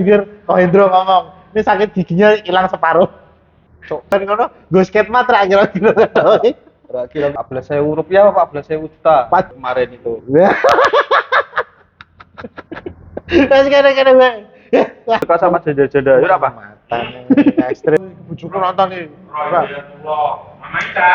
Jujur, Hendro ngomong, ini sakit giginya hilang separuh. Cok, kan ngono, gue skate mat kira-kira. Kira 14.000 rupiah apa 14.000 juta kemarin itu. Terus kira-kira gue. Suka sama janda-janda, itu apa? Matanya ekstrim. Bujuku nonton nih. Mama Ita.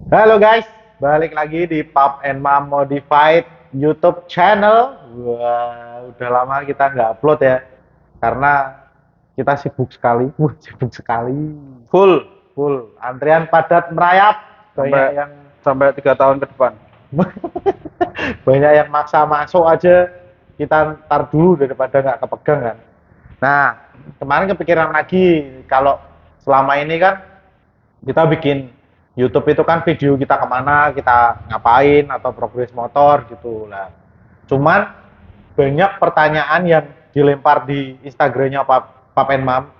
Halo guys, balik lagi di Pap and Mam Modified YouTube channel. Wah, udah lama kita nggak upload ya, karena kita sibuk sekali. Sibuk sekali. Full. Antrian padat merayap. Banyak Sampai 3 tahun ke depan. banyak yang maksa masuk aja. Kita ntar dulu daripada nggak kepegang kan. Nah, kemarin kepikiran lagi kalau selama ini kan kita bikin YouTube itu kan video kita kemana, kita ngapain, atau progres motor gitu lah. Cuman banyak pertanyaan yang dilempar di Instagramnya Pap and Mam,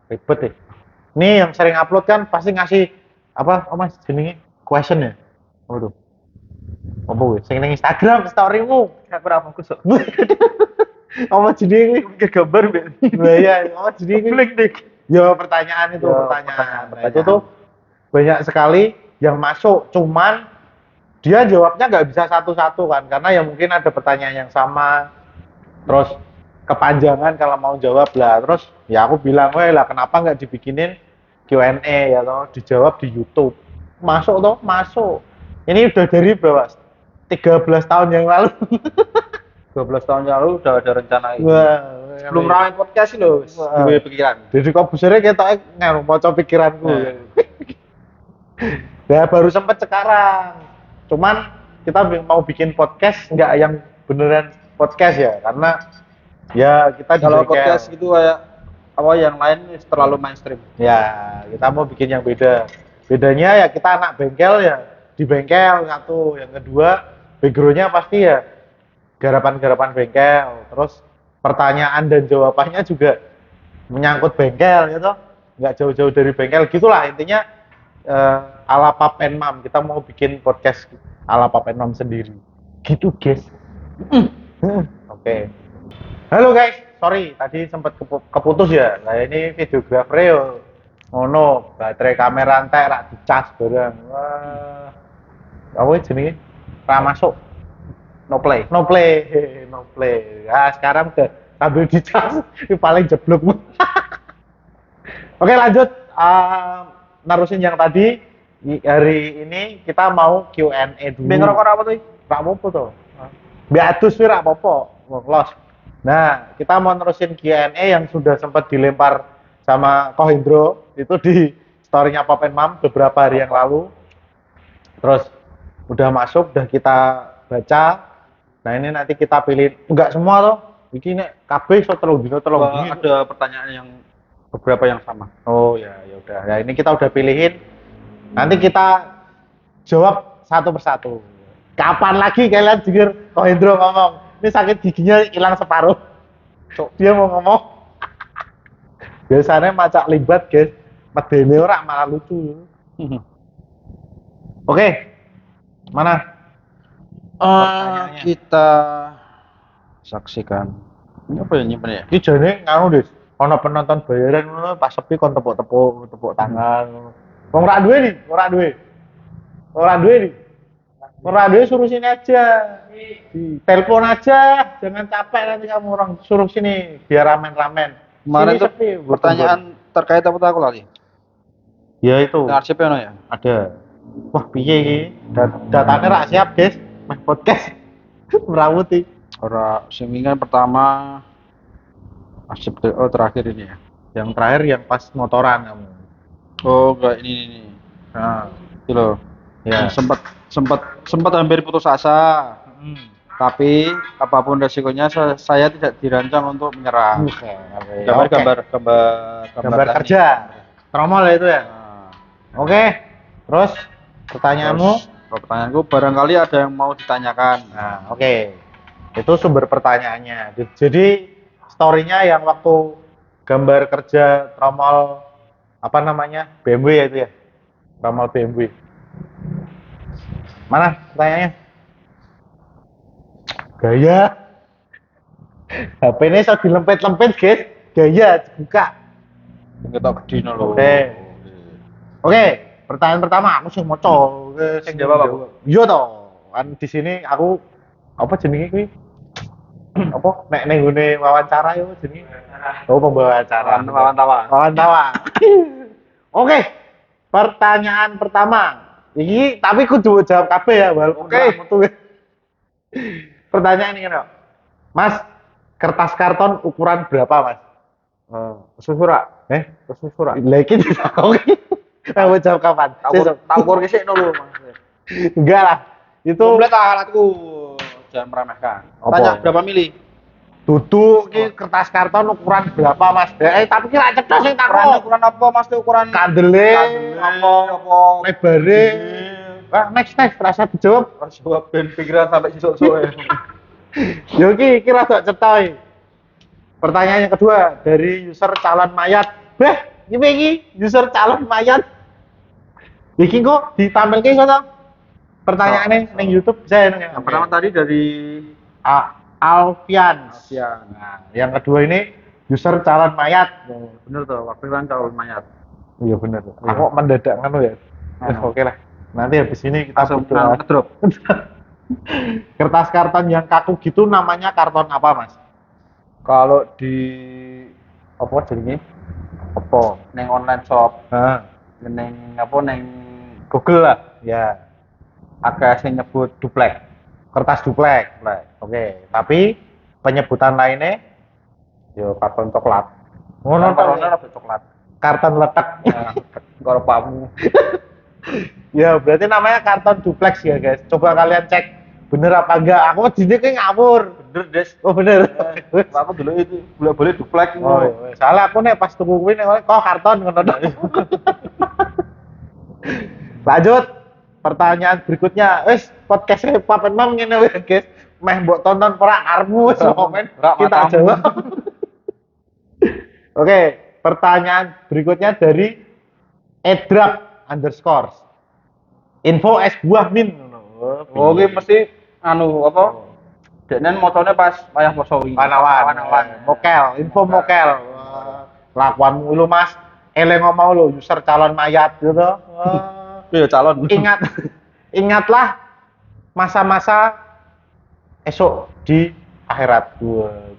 ribet deh. Nih yang sering upload kan pasti ngasih apa? Oh mas, jenenge question ya. Waduh. Apa gue? Sing ning Instagram storymu. Aku ora fokus kok. Apa jenenge? Mikir gambar mbek. Iya, apa jenenge? Klik dik. Ya pertanyaan itu, pertanyaan. Nah, itu tuh banyak sekali yang masuk, cuman dia jawabnya nggak bisa satu-satu kan, karena ya mungkin ada pertanyaan yang sama, terus kepanjangan kalau mau jawab lah. Terus ya aku bilang, weh lah kenapa nggak dibikinin Q&A ya toh, dijawab di YouTube. Masuk toh, masuk. Ini udah dari berapa? 13 tahun yang lalu. 12 tahun yang lalu udah ada rencana ini. Wah, Sebelum ramai podcast loh, gue pikiran. jadi kok busurnya kita ngaruh mau pikiranku. Ya baru sempet sekarang. Cuman kita mau bikin podcast nggak yang beneran podcast ya, karena ya kita Kalau di bengkel. podcast gitu kayak apa yang lain terlalu mainstream. Ya kita mau bikin yang beda. Bedanya ya kita anak bengkel ya, di bengkel satu. Yang kedua backgroundnya pasti ya garapan-garapan bengkel. Terus pertanyaan dan jawabannya juga menyangkut bengkel gitu, nggak jauh-jauh dari bengkel gitulah intinya. Ala Pap and Mam, kita mau bikin podcast ala Pap and Mam sendiri gitu guys. Oke. Halo guys, sorry tadi sempat keputus ya. Nah ini videografer yo ngono, baterai kamera entek rak dicas bareng. Wah, apa jenenge? Ra masuk. No play. Ah, sekarang udah sambil dicas, ini paling jeblok. Oke, lanjut. Narusin yang tadi. Hari ini kita mau Q&A dulu. Beng rokok apa tuh? Rak apa tuh? Beatus rak apa? Los. Nah, kita mau nerusin Q&A yang sudah sempat dilempar sama Ko Hendro itu di story-nya Pap and Mam beberapa hari yang lalu. Terus udah masuk, udah kita baca. Nah ini nanti kita pilih, enggak semua loh, ini KB so terlalu dino. Ada pertanyaan yang beberapa yang sama. Oh ya, ya udah. Ya ini kita udah pilihin. Nanti kita jawab satu persatu. Kapan lagi kalian denger Ko Hendro ngomong, ini sakit giginya hilang separuh. Cok, dia mau ngomong. Biasanya macak libat guys, medene ora malah lucu. Oke, mana? Kita saksikan. Ini apa yang nyimpen ya? Iki jane nganu deh, ana penonton bayaran ngono pas sepi kon tepuk tangan. Wong ora duwe nih, ora duwe suruh sini aja. Telepon aja, jangan capek nanti kamu orang suruh sini biar ramen-ramen. Kemarin Sini tuh sepi, pertanyaan terkait apa aku lagi? ya itu Arsipnya no ya? ada. Wah piye iki? Datanya rak siap, guys. Mas podcast merawuti. Ora semingguan pertama arsip terakhir ini ya. Yang terakhir yang pas motoran kamu. Oh enggak ini. Nah, Itu loh. ya. Sempat hampir putus asa. Tapi apapun resikonya saya tidak dirancang untuk menyerah. Gambar kerja. Tromol ya itu ya. Nah, Oke. Terus pertanyaanmu? pertanyaanku barangkali ada yang mau ditanyakan. Nah, oke. Itu sumber pertanyaannya. Jadi story-nya yang waktu gambar kerja tromol apa namanya BMW ya itu ya, tromol BMW. Mana pertanyaannya? Gaya. HP ini saya dilempet-lempet guys, gaya buka. Ketok gede lho. Oke, pertanyaan pertama aku sing maca. Sing jawab aku. Iya toh. Kan di sini aku apa jenenge kuwi? Apa nek ning gone wawancara yo jenenge. Oh, pembawa acara. Wawancara. Oke. Pertanyaan pertama. Iki tapi kudu jawab kabeh ya, walaupun metu. Pertanyaan ini kok. Mas, kertas karton ukuran berapa, Mas? Susura. Susura. Lah iki oke. Kamu jawab kapan? Takur kesik dulu, Mas. Enggak lah. Itu Komplit alatku. Jangan meremehkan. Tanya berapa mili? Dudu ki kertas karton ukuran berapa, Mas? Tapi kira cedas sing takon. Ukuran apa, Mas? Ukuran Kandele apa lebare. Wah, next rasa dijawab. Jawab ben pikiran sampai sesuk-sesuk ya. Yo ki rada cetha. Pertanyaan yang kedua dari user calon mayat. Iki user calon mayat. Iki kok ditampilke iso to? Pertanyaannya ning YouTube saya ning. Yang pertama tadi dari Alfian. Nah, yang kedua ini user calon mayat. bener tuh, waktu kan calon mayat. Iya bener. Aku mendadak ngono ya. Oke lah. Nanti habis ini kita Langsung berdoa. ngedrop. Kertas karton yang kaku gitu namanya karton apa, Mas? Kalau di apa jenenge? Apa? Neng online shop, neng apa neng Google lah. Ya. Agak sing nyebut duplek. Kertas duplek. Oke. Tapi penyebutan lainnya Yo karton coklat. ngono Kartonnya lebih coklat. karton letek. Kalau pamu. Ya, berarti namanya karton duplex ya, guys. Coba kalian cek bener apa enggak. Aku jadi kayak ngawur. Bener, Des. Oh, bener. Aku dulu itu boleh duplek itu. Oh, iya. Salah aku nih pas tuku kuwi nek kok karton ngono. Lanjut. Pertanyaan berikutnya. Wis podcast Pap and Mam ngene wae, guys. Meh mbok tonton ora karepmu wis komen. Kita jawab. Oke, pertanyaan berikutnya dari edrap_. Info es buah min. Oh, ini mesti anu apa? Deknen motornya pas wayah poso wingi. Panawan. Mokel, info mokel. Lakuanmu lu, Mas. Eleng ngomong lu user calon mayat gitu. Iya, calon. Ingatlah masa-masa esok di akhirat.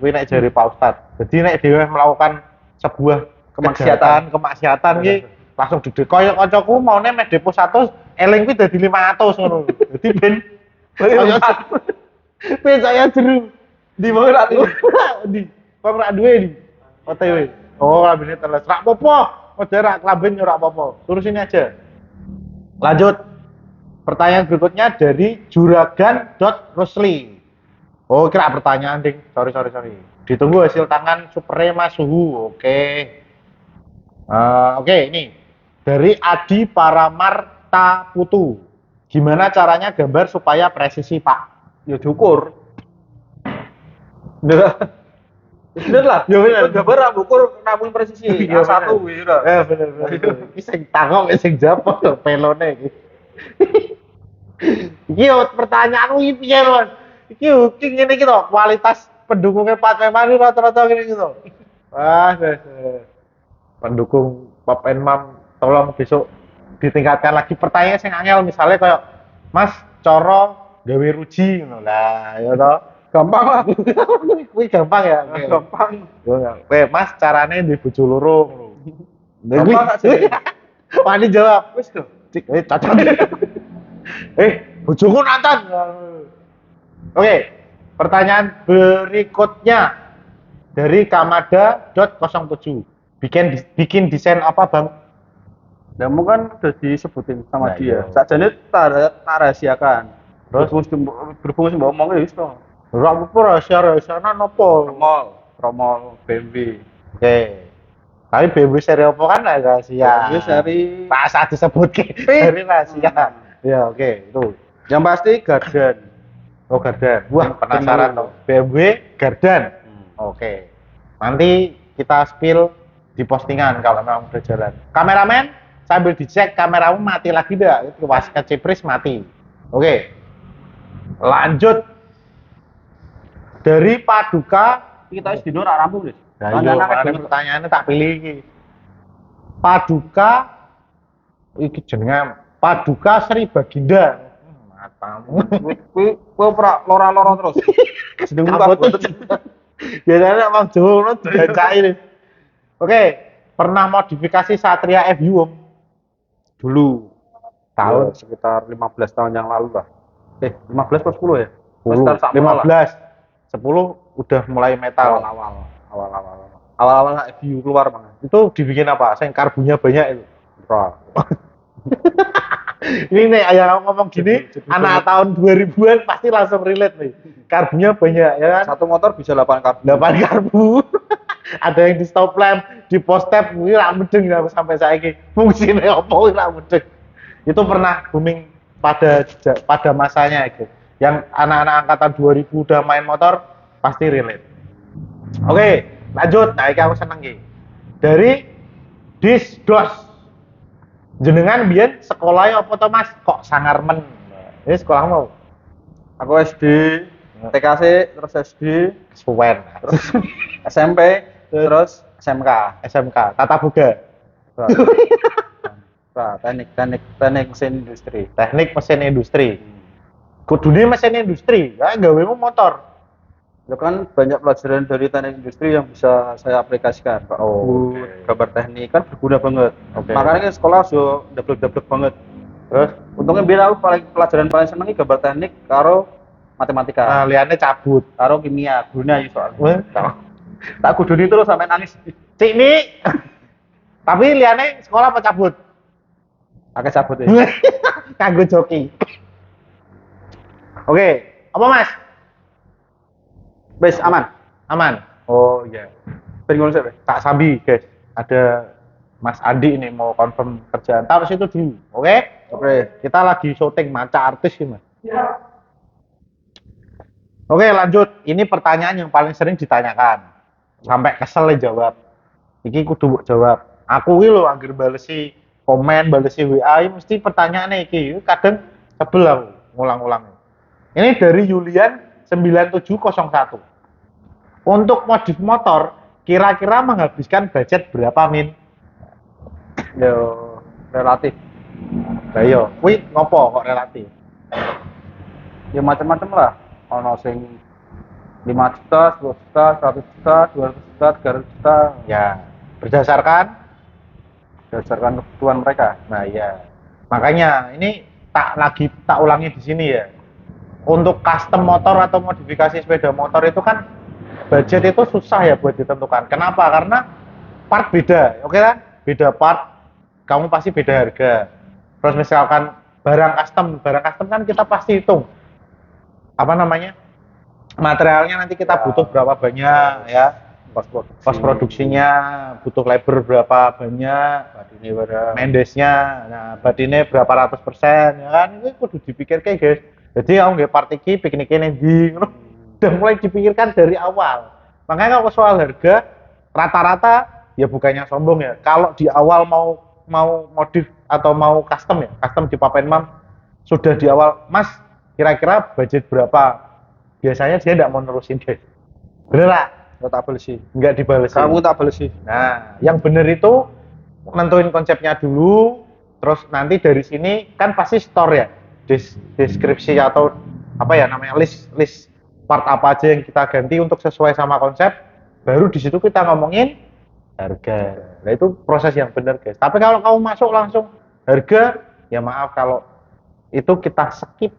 Kuwi nek jari Pak Ustadz. Jadi nek dhewe melakukan sebuah kemaksiatan iki langsung gede koyo kancaku maune meh depo 100 eling kuwi dadi 500 ngono. Dadi ben saya jeru di bawah rak di kok rak duwe di OTW. Oh, lambene teles. Rak popo, ojo rak lamben yo rak popo. Terus sini aja. Lanjut. Pertanyaan berikutnya dari juragan.rusli. Oh, kira pertanyaan ding. Sorry. Ditunggu hasil tangan Suprema Suhu. Oke. Oke, ini dari Adi Paramarta Putu. Gimana caranya gambar supaya presisi, Pak? Ya diukur. Bener lah. Ya bener. Gambar ukur namun presisi. Iya, A1 bener. Bener. Iki sing takok sing jawab to pelone iki. Iki pertanyaanmu iki piye, Mas? Iki ngene iki to, kualitas pendukungnya Pak Memani rata-rata ngene iki to. Wah, pendukung Pop and Mam tolong besok ditingkatkan lagi pertanyaan sing angel misalnya kayak Mas coro gawe ruji ngono lah ya toh gampang lah kuwi gampang ya Gampang. Mas carane di bojo loro Gampang gak sih? Wani jawab Wis to. Cacat bojoku nonton. Oke, pertanyaan berikutnya dari kamada.07. Bikin desain apa, Bang? Ya mungkin udah disebutin sama Nah, dia. iya. Sakjane tak rahasiakan. Terus? Berhubung sing mbok omong wis to. Ora apa rahasia-rahasianan apa? Tromol BMW. Oke. Tapi BMW seri apa kan rahasia. BMW seri rasa disebut dari rahasia. Ya, oke, itu. yang pasti Garden. Oh, Garden. Wah, penasaran Bener. tuh. BMW Garden. Oke. Nanti kita spill di postingan kalau memang udah jalan. Kameramen sambil dicek kameramu mati lagi enggak, itu pas kecipris mati. Oke. Lanjut dari Paduka. Kita wis dino rak rampung, Guys. Nah, iya, makanya pertanyaannya tak pilih iki. Paduka iki jenenge Paduka Sri Baginda. Matamu. Kuwi ora lora-lora terus. Sedeng banget. Biasanya emang Jawa ngono dibacain. Oke, pernah modifikasi Satria FU Om? Dulu Tahun sekitar 15 tahun yang lalu lah. 15 atau 10 ya? 10, 15, 10 udah mulai metal. Awal-awal FU keluar banget. Itu dibikin apa? Sing karbunya banyak itu. Ini nih, yang ngomong gini, anak tahun 2000-an pasti langsung relate nih. Karbunya banyak, ya kan? Satu motor bisa 8 karbu. 8 karbu. Ada yang di stop lamp, di post tap, ini rak medeng ya, sampai saiki. Fungsinya apa ini rak medeng. Itu pernah booming pada masanya gitu. Yang anak-anak angkatan 2000 udah main motor, pasti relate. Oke, lanjut. Nah, ini aku seneng ki. Dari Disdos. Jenengan biyen sekolahnya apa to Mas? Kok sangar men? Ini sekolah mau. Aku SD, TKC, terus SD, Suwen. terus SMP, terus SMK. SMK, Tata Boga. Teknik mesin industri. Teknik mesin industri. Kudune mesin industri, ya gawemu motor. Itu kan banyak pelajaran dari teknik industri yang bisa saya aplikasikan. Pak gambar teknik kan berguna banget. Makanya kan sekolah so double banget. Terus Untungnya biar aku pelajaran paling seneng gambar teknik karo matematika. nah, liane cabut. Karo kimia, guna ya soal. Wah, Tak kuduni terus sampai nangis. Cik ini. Tapi liane sekolah apa cabut? Akeh cabut ya. Kanggo joki. Oke, apa Mas? Wes aman. Aman. Oh iya. Pengen sih, Tak sambi, guys. Ada Mas Andi ini mau confirm kerjaan. Taruh situ dulu. Oke? Oke. Kita lagi syuting maca artis ini, Mas. Oke, lanjut. Ini pertanyaan yang paling sering ditanyakan. Sampai kesel jawab. Iki kudu mbok jawab. Aku iki lho anggere balesi komen, balesi WA mesti pertanyaannya iki. Kadang sebel aku ngulang-ulang. Ini dari Yulian 9701. Untuk modif motor, kira-kira menghabiskan budget berapa, Min? Yo relatif. Lah yo, kuwi ngopo kok relatif? Ya macam-macam lah. Ono sing 5 juta, 10 juta, 100 juta, 200 juta, 300 juta. Ya, berdasarkan kebutuhan mereka. nah ya. Makanya ini tak ulangi di sini ya. Untuk custom motor atau modifikasi sepeda motor itu kan budget itu susah ya buat ditentukan. Kenapa? Karena part beda, oke kan? Beda part, kamu pasti beda harga. Terus misalkan barang custom kan kita pasti hitung apa namanya materialnya nanti kita butuh berapa banyak ya, cost produksinya butuh labor berapa banyak, mendesnya, nah badine berapa ratus persen, ya kan? Itu kudu dipikirkan guys. Jadi kamu nggak part iki pikniknya nanti, udah mulai dipikirkan dari awal. Makanya kalau soal harga rata-rata ya bukannya sombong ya. Kalau di awal mau modif atau mau custom ya, custom di Papenmam sudah di awal, Mas kira-kira budget berapa? Biasanya dia tidak mau nerusin guys. Bener lah? Tak balesi. Nggak dibales. Kamu tak balesi. Nah, yang bener itu nentuin konsepnya dulu, terus nanti dari sini kan pasti store ya, deskripsi atau apa ya namanya list part apa aja yang kita ganti untuk sesuai sama konsep, baru di situ kita ngomongin harga. Nah itu proses yang benar guys. Tapi kalau kamu masuk langsung harga, ya maaf kalau itu kita skip,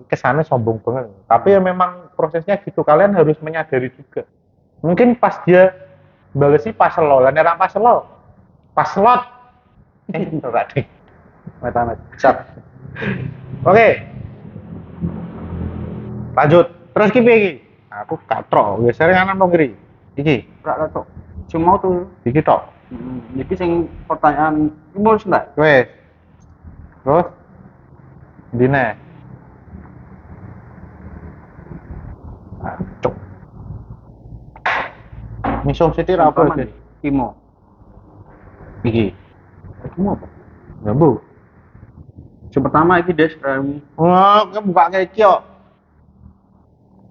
kesannya sombong banget. Tapi ya memang prosesnya gitu, kalian harus menyadari juga. Mungkin pas dia balesi pas lo, lan era pas lo, pas slot. Tadi. Metamet. Cat. Oke. Lanjut. Terus ki piye iki? Aku katro, geser kanan dong kiri. Iki, Rak tok. Cuma tuh. iki tok. Iki sing pertanyaan mulus ndak? Wes. Terus dine. Cuk. Misum siti ra apa iki? Imo. Iki. Kamu apa? Ngambu. Yang pertama iki Des, rem. Oh, kebuka kayak iki kok.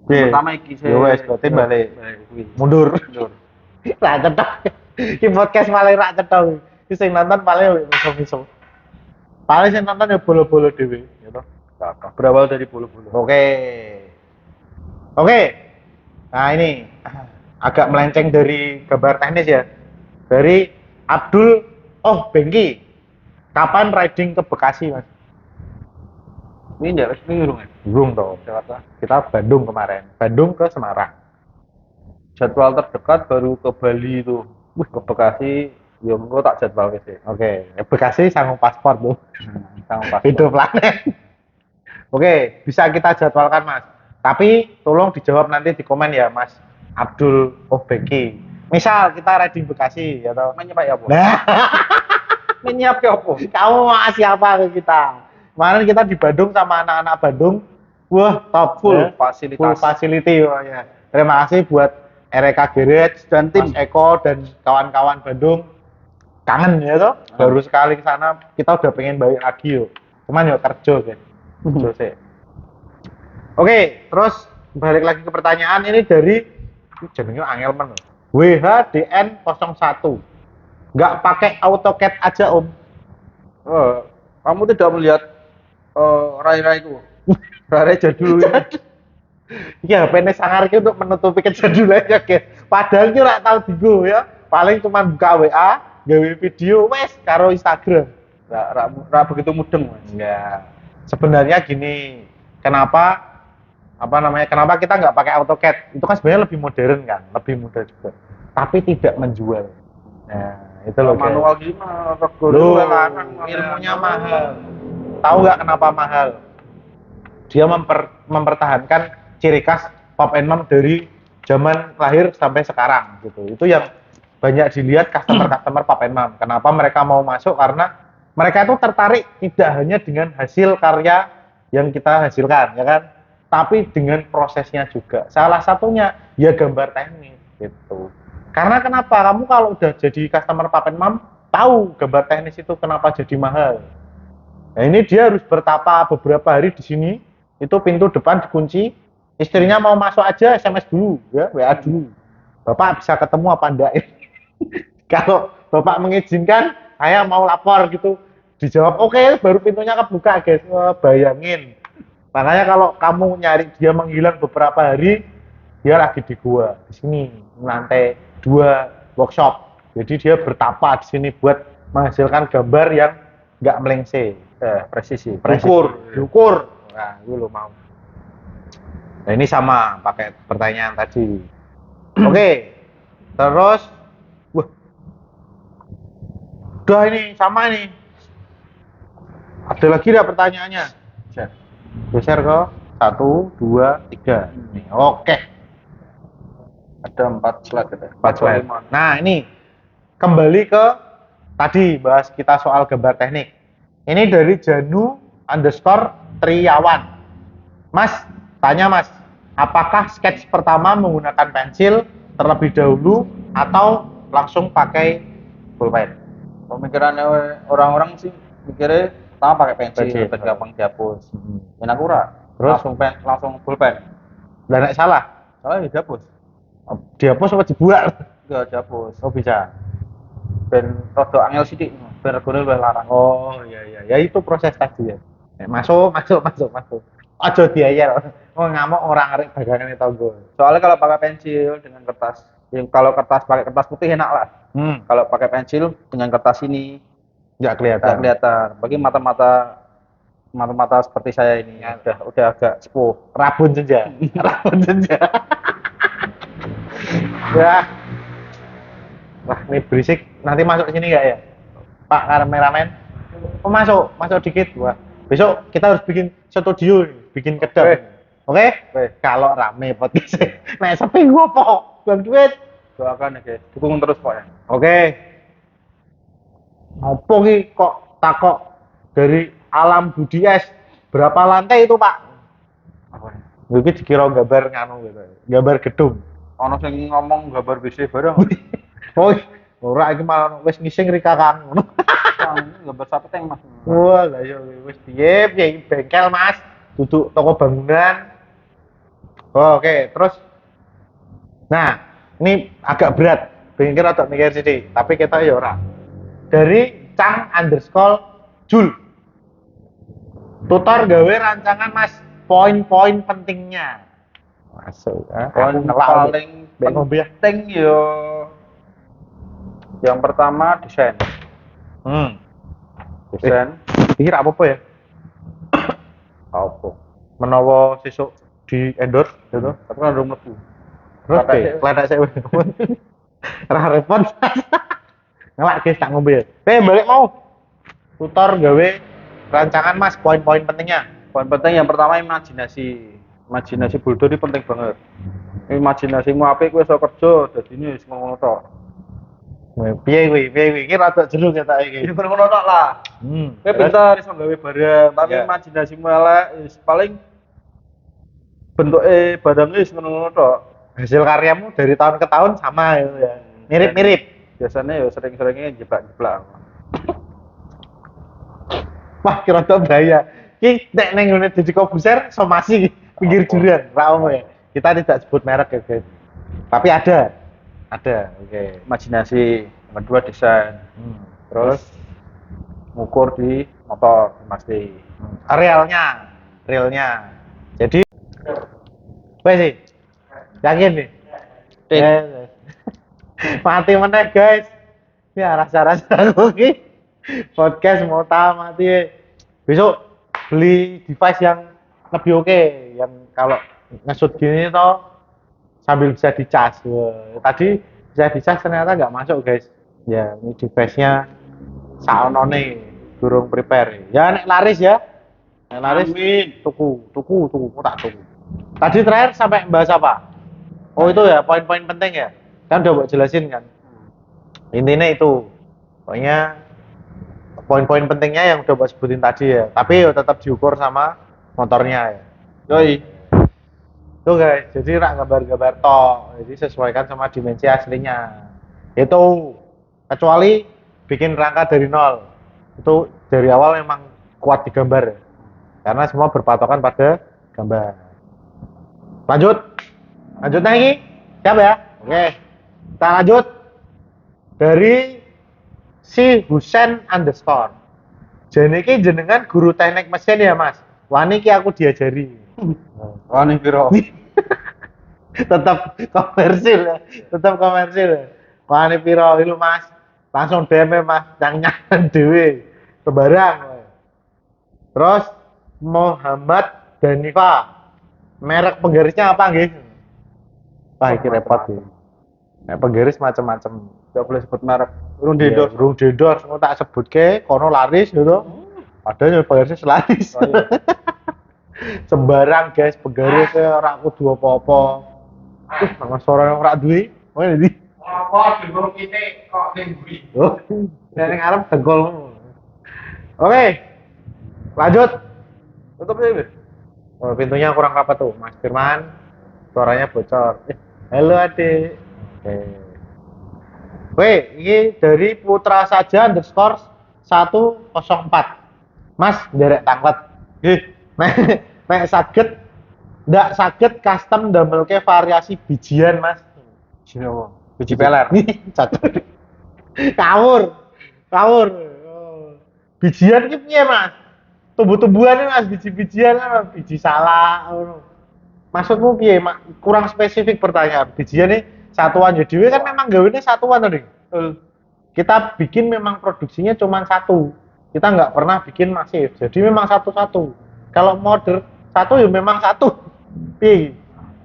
Yang pertama iki Ya wes, berarti balik. kuwi. Mundur. Ra cetok. Iki podcast malah ra cetok. Iki sing nonton paling miso-miso. Paling sing nonton ya bolo-bolo dhewe, ya toh. Berawal dari bulu-bulu. Oke. Oke. Nah, ini agak melenceng dari gambar teknis ya. Dari Abdul Bengki. Kapan riding ke Bekasi, Mas? Ini enggak resmi urung kan? Belum toh. Jakarta. Kita Bandung kemarin. Bandung ke Semarang. Jadwal terdekat baru ke Bali itu. Ke Bekasi, ya engko tak jadwal sih. Oke, Bekasi sanggup paspor tuh. Sang pas. Hidup planet. Oke, bisa kita jadwalkan, Mas. Tapi tolong dijawab nanti di komen ya, Mas Abdul Bengki. Misal kita riding Bekasi, ya toh. Namanya Pak ya, Bos. Nah, Menyiap ke apa? kamu mau ngasih apa ke kita? Kemarin kita di Bandung sama anak-anak Bandung. Wah, top Full ya. fasilitas. Full facility pokoknya. Terima kasih buat RK Garage dan tim Eko dan kawan-kawan Bandung. Kangen ya toh? Baru sekali ke sana, kita udah pengen balik lagi yuk. Cuman yuk kerja kan. Kerja sih. Oke, terus balik lagi ke pertanyaan ini dari jenenge angel men. WHDN 01. Nggak pakai AutoCAD aja, Om. Kamu tidak melihat rai-rai itu. Rai-rai jadul ini. Iya, HP ini sangar iki untuk menutupi kejadulannya, guys. Padahal ki ora tau digo ya. Paling cuma buka WA, gawe video wes karo Instagram. Ra begitu mudeng, Mas. Enggak. Sebenarnya gini, kenapa kenapa kita nggak pakai AutoCAD? Itu kan sebenarnya lebih modern kan, lebih mudah juga. Tapi tidak menjual. Nah, itu loh. Manual gimana? Loh, ilmunya mahal. Tahu nggak kenapa mahal? Dia mempertahankan ciri khas Pop and Mom dari zaman lahir sampai sekarang gitu. Itu yang banyak dilihat customer Pop and Mom. Kenapa mereka mau masuk? Karena mereka itu tertarik tidak hanya dengan hasil karya yang kita hasilkan, ya kan? Tapi dengan prosesnya juga. Salah satunya ya gambar teknis gitu. Karena kenapa? Kamu kalau udah jadi customer Pop and Mom, tahu gambar teknis itu kenapa jadi mahal. Nah, ini dia harus bertapa beberapa hari di sini. Itu pintu depan dikunci. Istrinya mau masuk aja SMS dulu, ya, WA dulu. Bapak bisa ketemu apa enggak? Kalau Bapak mengizinkan, saya mau lapor gitu. Dijawab oke, baru pintunya kebuka, guys. Wah, bayangin. Makanya kalau kamu nyari dia menghilang beberapa hari, dia lagi di gua di sini lantai 2 workshop. Jadi dia bertapa di sini buat menghasilkan gambar yang nggak melengseng, presisi. Diukur. Nah, gue lo mau. Nah, ini sama pakai pertanyaan tadi. Oke. Terus, wah, udah ini sama ini. Ada lagi nggak pertanyaannya? Geser ke 1, 2, 3. Nih, oke. Ada 4 slide gitu. 4 slide. Nah, ini kembali ke tadi bahas kita soal gambar teknik. Ini dari Janu_Triawan. Mas, tanya Mas, apakah sketch pertama menggunakan pensil terlebih dahulu atau langsung pakai pulpen? Pemikirannya orang-orang sih mikirnya pertama pakai pensil, biar gampang dihapus. Dan aku Terus? langsung pulpen. Dan nek salah, Salah ya dihapus. dihapus apa dibuat? Enggak dihapus. Oh bisa. Ben rada angel sithik, ben regane luwih larang. Oh iya iya, ya itu proses tadi ya. Masuk. Aja diayal. Mau ngamuk orang arek dagangan tonggo. Soalnya kalau pakai pensil dengan kertas, kalau pakai kertas putih enak lah. Kalau pakai pensil dengan kertas ini Nggak kelihatan. nggak kelihatan. Bagi mata-mata seperti saya ini udah agak sepuh. Rabun senja. Rabun senja. Ya. Wah, ini berisik. Nanti masuk ke sini nggak ya? Pak kameramen. Oh, masuk dikit. Wah. Besok kita harus bikin studio, bikin kedap. Oke? Kalau rame podcast. Nek sepi gua po. Bang duit. Doakan ya guys, dukung terus pokoknya. Oke. Apa ki kok takok dari Alam Budi S? Berapa lantai itu, Pak? Apa ya? Mungkin dikira gambar nganu gitu. Gambar gedung. Ono sing ngomong gambar BC bareng. Oh, Ora iki malah wis ngising Rika Kang ngono. Gambar sapi teng Mas. Wah, lah ya wis piye iki bengkel Mas, duduk toko bangunan. Oh, oke, terus nah, ini agak berat. Pikir atau mikir sih, tapi kita ya ora. Dari Chang_Jul. Tutor gawe rancangan Mas, poin-poin pentingnya. Masuk, Poin paling penting yo yang pertama desain. Desain. Pikir apa ya? Apa? Menawa sesuk di endorse gitu. Tapi kan belum mlebu. Terus kledak sik. Ra repot. Ngelak guys tak ngombe. Balik mau. Tutor gawe rancangan Mas, poin-poin pentingnya. Poin penting yang pertama imajinasi. Imajinasi Buldo ini penting banget. Imajinasimu apik kowe iso kerja dadine wis ngono tok. Piye kuwi? Iki rada jeruk ya tak iki. Ya ngono tok lah. Kowe pinter iso gawe barang, tapi imajinasimu elek wis paling bentuke barangnya wis ngono tok. Hasil karyamu dari tahun ke tahun sama gitu ya. Mirip-mirip. Biasanya ya sering-seringnya jeblak-jeblak. Wah, kira tuh bahaya. Ki nek neng ngene Deddy Kobuser somasi pinggir jurian, ra ono ya. Kita tidak sebut merek ya, guys. Tapi ada. Ada. Oke. Imajinasi, yang kedua desain. Terus ngukur di motor pasti. Realnya. Jadi wes sih. Yakin nih? Mati meneh, guys. Ya rasa-rasa aku ki podcast mau mati. Besok beli device yang lebih oke, yang kalau ngesut gini toh sambil bisa dicas. Tadi bisa dicas ternyata nggak masuk, guys. Ya, ini device-nya saonone durung prepare. Ya nek laris ya. Nek laris tuku tak tuku. Tadi terakhir sampai bahas apa? Oh, itu ya poin-poin penting ya. Kan udah buat jelasin kan. Intinya itu. Pokoknya poin-poin pentingnya yang udah buat sebutin tadi ya. Tapi ya tetap diukur sama motornya ya. Yoi. Tuh guys, jadi rak gambar-gambar tok. Jadi sesuaikan sama dimensi aslinya. Itu kecuali bikin rangka dari nol. Itu dari awal memang kuat digambar. Karena semua berpatokan pada gambar. Lanjut lagi. Siap ya? Oke. Kita lanjut dari si Husen_. Jadi ki jenengan guru teknik mesin ya Mas. Wani ki aku diajari. Wani piro? Tetap komersil ya. Wani piro itu Mas. Langsung DM Mas, nyanyi dhewe. Sembarang. Terus Muhammad Danifa. Merek penggarisnya apa nggih? Wah, iki repot iki. Nek penggaris macam-macam. Enggak boleh sebut merek. Rung Dendos, ngono tak sebutke, kono laris gitu. Padahal penggarisnya selaris. Oh, iya. Sembarang guys, penggaris ora kudu apa-apa. Nama suara ora duwe. Oh, ndi? Apa dengkul kita kok ning buri? Oh, ning arep dengkul. Oke. Lanjut. Tutup ya, Oh, pintunya kurang rapat tuh, Mas Firman. Suaranya bocor. Halo adik. Oke. Ini dari Putra Saja _104. Mas, derek tanglet. Nek saged ndak saged custom damelke variasi bijian, Mas. Biji apa? Biji peler. Kawur. Bijian ki piye, Mas? Tumbuh-tumbuhan Mas, biji-bijian kan biji salak ngono. Maksudmu piye, Mak? Kurang spesifik pertanyaan. Bijian nih satuan jadi kan memang gawene satuan tadi. Kita bikin memang produksinya cuma satu. Kita nggak pernah bikin masif. Jadi memang satu-satu. Kalau modern satu ya memang satu. Piye?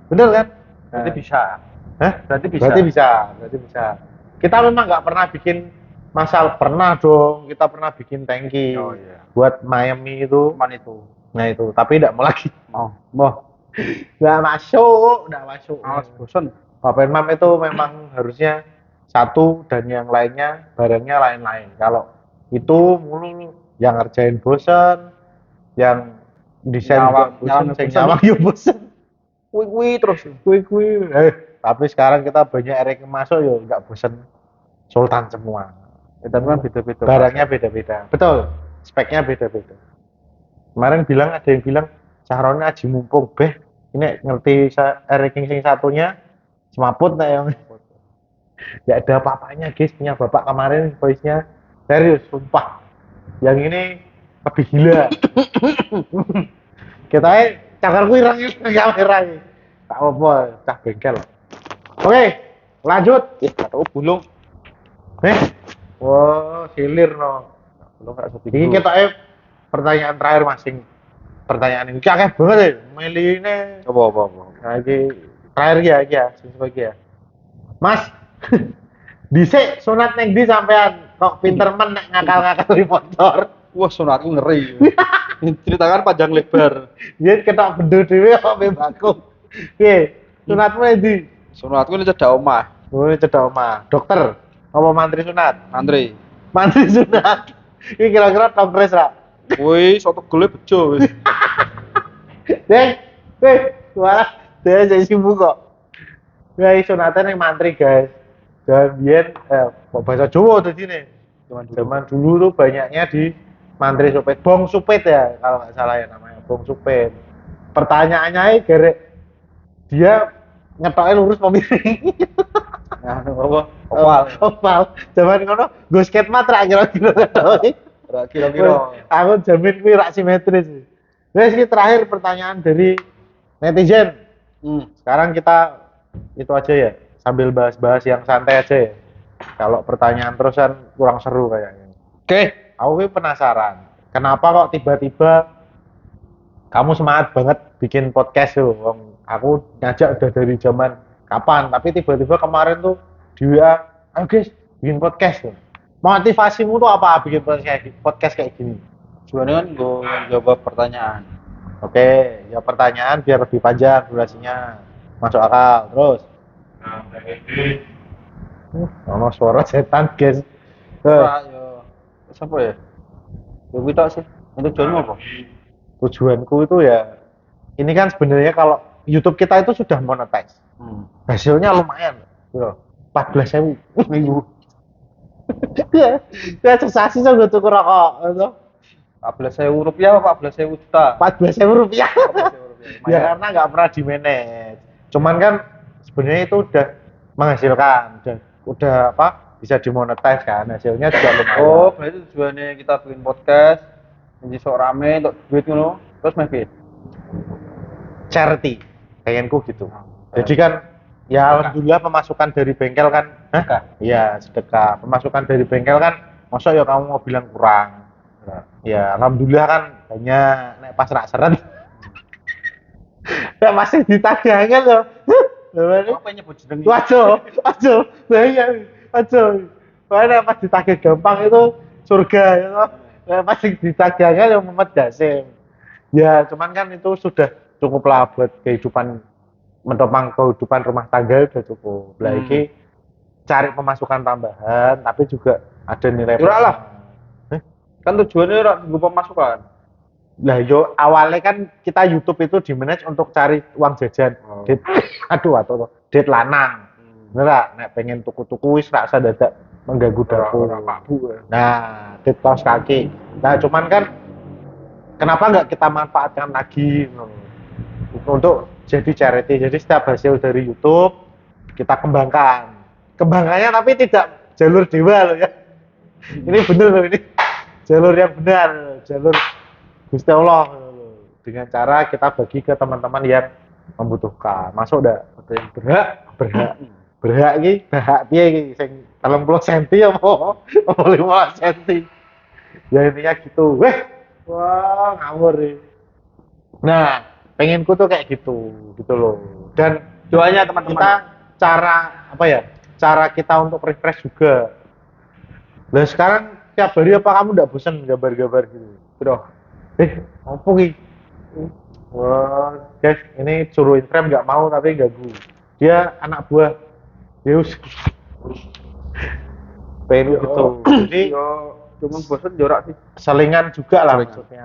Bener kan? Berarti bisa. Hah? Berarti bisa. Kita memang nggak pernah bikin masal, pernah dong. Kita pernah bikin tangki. Oh iya. Buat Miami itu. Cuman itu. Nah itu, tapi tidak mau lagi. Mau. Nggak masuk. Alas bosan. Bapak Imam itu memang harusnya satu dan yang lainnya barangnya lain-lain. Kalau itu mulu yang ngerjain bosen, yang desain bosen, nyawang ya bosen. Kui terus. Tapi sekarang kita banyak erek masuk ya nggak bosen. Sultan semua. Tapi kan beda-beda. Barangnya beda-beda. Betul. Speknya beda-beda. Kemarin ada yang bilang Sahroni aji mumpung beh. Ini ngerti ranking sing satunya semaput nah yang. Ya ada apa-apanya guys, punya bapak kemarin voice-nya serius, sumpah. Yang ini lebih gila. Kita cakarku irang kamera ini. Tak apa, cah bengkel. Oke, lanjut. Tahu bulung. Wah, silir no. Bulung gak sedih. Ini kita pertanyaan terakhir masing. Pertanyaan ini kakek banget ya. Milih ini. Apa. Lagi terakhir ya, sesuai ya. Mas, dhisik sunat neng di sampean kok pinter men nek ngakal-ngakal di motor. Wah, sunatku ngeri. Ceritakan panjang lebar. Yen ketok bendo dhewe kok bebaku. Piye? Sunatmu ndi? Sunatku ini cedak omah. Oh, cedak omah. Dokter apa mantri sunat? Mantri. Mantri sunat. Iki kira-kira Tom Cruise ra? Woi, soto gele bejo wis. Wah, dia jadi sibuk kok. Ya, sunatan yang mantri guys. Dan biar bahasa Jawa tadi nih. Zaman dulu tuh banyaknya di mantri supet, bong supet ya kalau nggak salah ya namanya bong supet. Pertanyaannya gerek dia ngetokin lurus pemiring. Nah, apa? Oval. Zaman ngono go skate mat ra kira-kira ngetokin. Kira-kira. Aku jamin kuwi rak simetris. Wes iki terakhir pertanyaan dari netizen. Sekarang kita itu aja ya, sambil bahas-bahas yang santai aja ya. Kalau pertanyaan terus kan kurang seru kayaknya. Oke. Aku penasaran, kenapa kok tiba-tiba kamu semangat banget bikin podcast tuh? Aku ngajak udah dari zaman kapan, tapi tiba-tiba kemarin tuh di WA, ayo guys, bikin podcast tuh. Motivasimu tuh apa bikin podcast kayak gini? Sebenarnya kan gue jawab pertanyaan. Oke, ya pertanyaan biar lebih panjang durasinya. Masuk akal, terus. Ono suara setan, guys. Yo. Siapa ya? Yo kita sih. Untuk tujuanmu apa? Tujuanku itu ya, ini kan sebenarnya kalau YouTube kita itu sudah monetize. Hasilnya lumayan. Bro. 14.000 minggu. Ya sensasi so gue tuku rokok itu. 14.000 rupiah apa 14.000 juta? 14.000 rupiah. 14.000 rupiah. Ya karena nggak pernah di manage. Cuman kan sebenarnya itu udah menghasilkan, udah apa? Bisa dimonetize kan, hasilnya juga lumayan. Oh, berarti tujuannya kita bikin podcast, jadi sok rame untuk duit ngono, terus main Charity, kayakku gitu. Jadi kan ya alhamdulillah pemasukan dari bengkel kan, iya sedekah. Pemasukan dari bengkel kan, masa ya kamu mau bilang kurang. Ya alhamdulillah kan banyak, nek pas rak seret. Ya masih ditagihkan loh. Apa nyebut jeneng? Wajo, bahaya. Soalnya pas ditagih gampang itu surga ya toh. Pas ditagihkan yang Muhammad Jasim. Ya, cuman kan itu sudah cukup lah buat kehidupan menopang kehidupan rumah tangga udah cukup. Lah iki cari pemasukan tambahan tapi juga ada nilai plus lah. Kan tujuannya ora nggo pemasukan. Lah yo awalnya kan kita YouTube itu di manage untuk cari uang jajan. Dit lanang. Bener gak? Nek pengen tuku-tuku wis ra usah dadak mengganggu dapur. Nah, dit kaos kaki. Nah, cuman kan kenapa nggak kita manfaatkan lagi untuk jadi charity. Jadi setiap hasil dari YouTube kita kembangkan. Kembangkannya tapi tidak jalur dewa loh ya. Ini bener loh ini. Jalur yang benar, jalur Gusti Allah dengan cara kita bagi ke teman-teman yang membutuhkan. Masuk dah, ada yang berhak iki, berhak piye iki sing 30 cm apa 15 cm. Ya intinya gitu. Wah, ngawur nih. Nah, pengenku tuh kayak gitu loh. Dan doanya teman-teman kita cara apa ya? Cara kita untuk refresh juga. Nah, sekarang tiap hari apa kamu enggak bosan gambar-gambar gitu? Bro. Apa ki? Wah, guys, ini suruh Instagram nggak mau tapi ganggu. Dia anak buah. Yeus. Pengen gitu. Jadi cuma bosan jorak sih. Selingan juga lah maksudnya.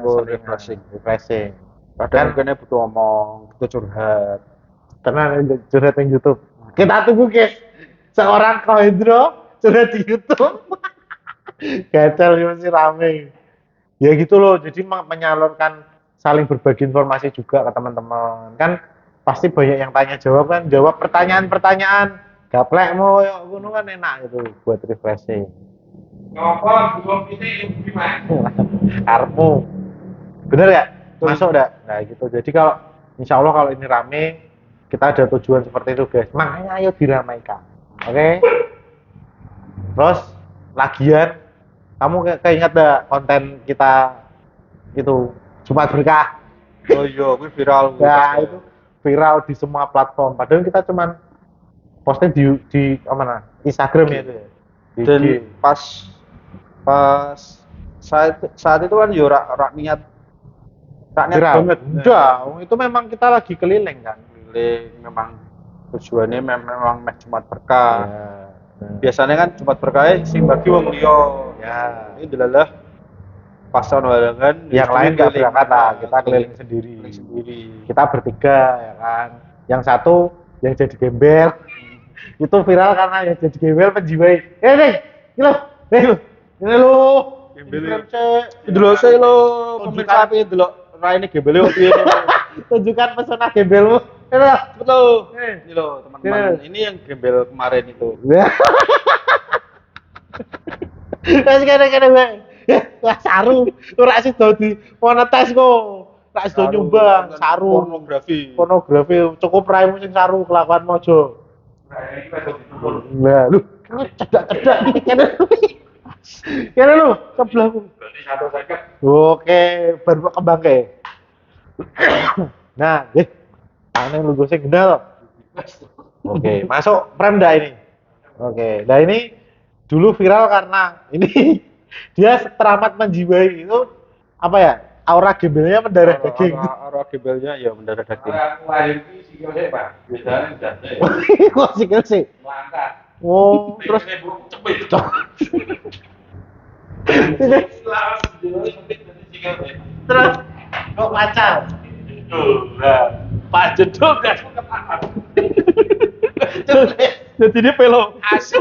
Refreshing. Kadang kene butuh omong, butuh curhat. Karena curhat yang YouTube. Kita tunggu guys. Seorang Kohendro sudah di YouTube. Gatel ya masih rame. Ya gitu loh, jadi menyalurkan saling berbagi informasi juga ke teman-teman. Kan pasti banyak yang tanya jawab kan, jawab pertanyaan-pertanyaan. Gaplek mau ya ngono kan enak gitu buat refreshing. Ngapa belum ini gimana? Karmu. Bener ya? Masuk dah. Nah gitu. Jadi kalau insya Allah kalau ini rame, kita ada tujuan seperti itu guys. Makanya ayo diramaikan. Oke? Terus lagian, kamu keinget dah konten kita itu Jumat Berkah. Oh iya, gue viral. Ya itu viral di semua platform. Padahal kita cuman posting di mana? Instagram ya itu ya. Di Dan IG. pas saat itu kan yo rak niat Viral. banget. Enggak, itu memang kita lagi keliling kan. Keliling memang tujuannya memang meh Jumat berkah. Ya. Biasanya kan Jumat berkah sing bagi wong liya. Ya. Ini delalah pas ono halangan Yang lain nggak berangkat lah, kita keliling sendiri. Keliling sendiri. Kita bertiga ya kan. Yang satu yang jadi gembel. Itu viral karena yang jadi gembel penjiwai. Nih, ini lo. Ini lo. Gembel. Delok sih lo pemirsa piye delok raine gembele kok piye. Tunjukkan pesona gembelmu. Ini lo. Betul. Nih. Ini loh teman-teman, ini yang gembel kemarin itu. Terus kene-kene wae. Wah, saru. Ora sido di monetes kok. Ora sido nyumbang, saru. Pornografi cukup raimu sing saru kelakuan mojo. Nah, lu cedak-cedak kene. Kene lu sebelahku. Berarti satu second. Oke, baru kembang ke. Nah, tangan lu goseng gendal. Oke, masuk frame dah ini. Oke, nah ini dulu viral karena ini dia teramat menjiwai itu apa ya? Aura gembelnya mendarah daging. Aura gembelnya ya mendarah daging. Aku lahir di sikil saya pak. Biasanya jatuh. Kok sikil sih? Melangkah. Oh, terus cepet. Selamat sejauh sempit dari sikil saya. terus kok pacar? Nah, Pak Jeduk gak suka apa. Jadi dia pelo. Asu.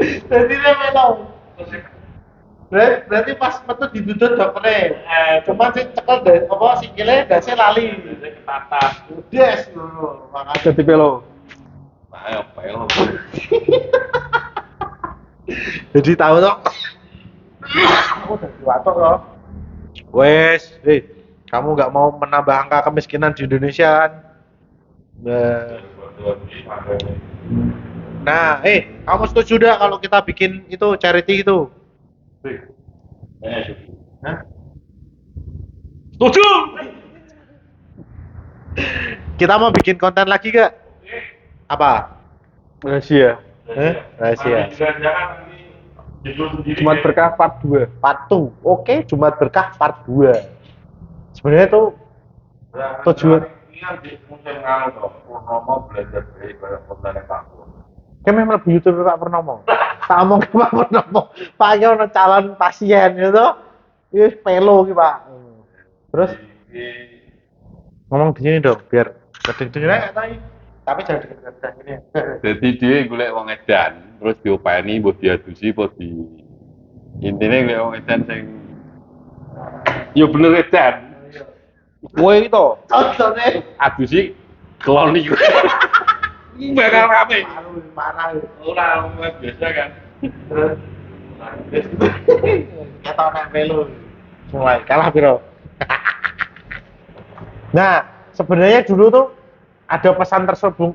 Jadi dia melong. Berarti pas metu didudut dokternya. Cuma sih cekel deh, apa sikile dasi lali. Ketatas. Des dulu, makanya. Jadi pelo. Ayo, pelo. Jadi tahu toh. Aku udah diwatok loh. Wes, kamu nggak mau menambah angka kemiskinan di Indonesia kan? Nah, kamu setuju dah kalau kita bikin itu charity itu? Hah? Setuju. Kita mau bikin konten lagi gak? Apa? Rahasia. Rahasia. Jangan nanti judul sendiri. Jumat berkah part 2. Part 2. Oke, Jumat Berkah part 2. Sebenarnya itu tujuan. Ini kan di musim nganu toh. Purnomo belajar dari banyak konten yang takut. Kayak memang lebih YouTuber Pak Purnomo. Tak ngomong ke Pak Purnomo. Pak iki ono calon pasien gitu. Ini pelo ki Pak. Terus ngomong di sini dong biar gede-gede aja tadi. Tapi jangan deket-deket gini. Jadi dia golek wong edan, terus diopeni mbok diadusi apa di intine golek wong edan sing yo bener edan. Kowe iki to. Contohnya Adusi kelon iku. Bakal rame. parah. Ora biasa kan. Terus kita nek pelo. Mulai kalah piro? Nah, sebenarnya dulu tuh ada pesan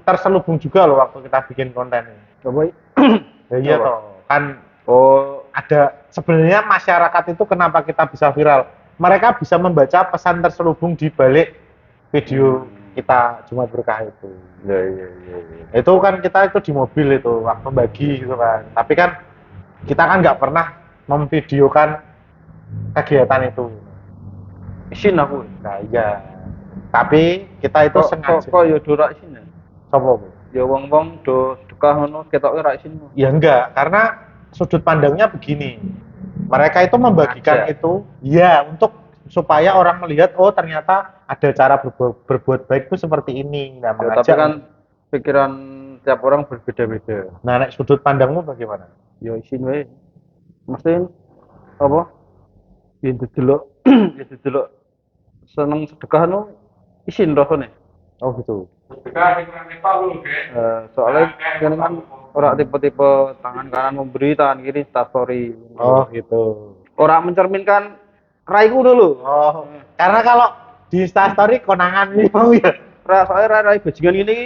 terselubung juga loh waktu kita bikin konten ini. Coba. Ya iya toh. Kan ada sebenarnya masyarakat itu kenapa kita bisa viral? Mereka bisa membaca pesan terselubung di balik video kita Jumat Berkah itu. Iya. Itu kan kita itu di mobil itu waktu bagi gitu kan. Tapi kan kita kan nggak pernah memvideokan kegiatan itu. Isin aku. Nah iya. Tapi kita itu sengaja. Kok yo do rak isin ya? Sopo? Bu? Ya wong-wong do dekah ngono ketoke rak isin. Ya enggak, karena sudut pandangnya begini. Mereka itu membagikan itu ya untuk supaya orang melihat oh ternyata ada cara berbuat baik itu seperti ini. Nah, Ya, tapi kan pikiran tiap orang berbeda-beda. Nah, nek sudut pandangmu bagaimana? Ya isin wae. Mesti apa? Ya didelok ya didelok seneng sedekah no isin rasane. Oh gitu. Sedekah sing nang Nepal lho, Ge. Soalnya kan ora tipe-tipe tangan kanan memberi, tangan kiri stastory. Oh gitu. Ora mencerminkan raiku dulu. Oh, karena kalau di Instastory konangan ini mau ya. Soalnya rai bajingan ini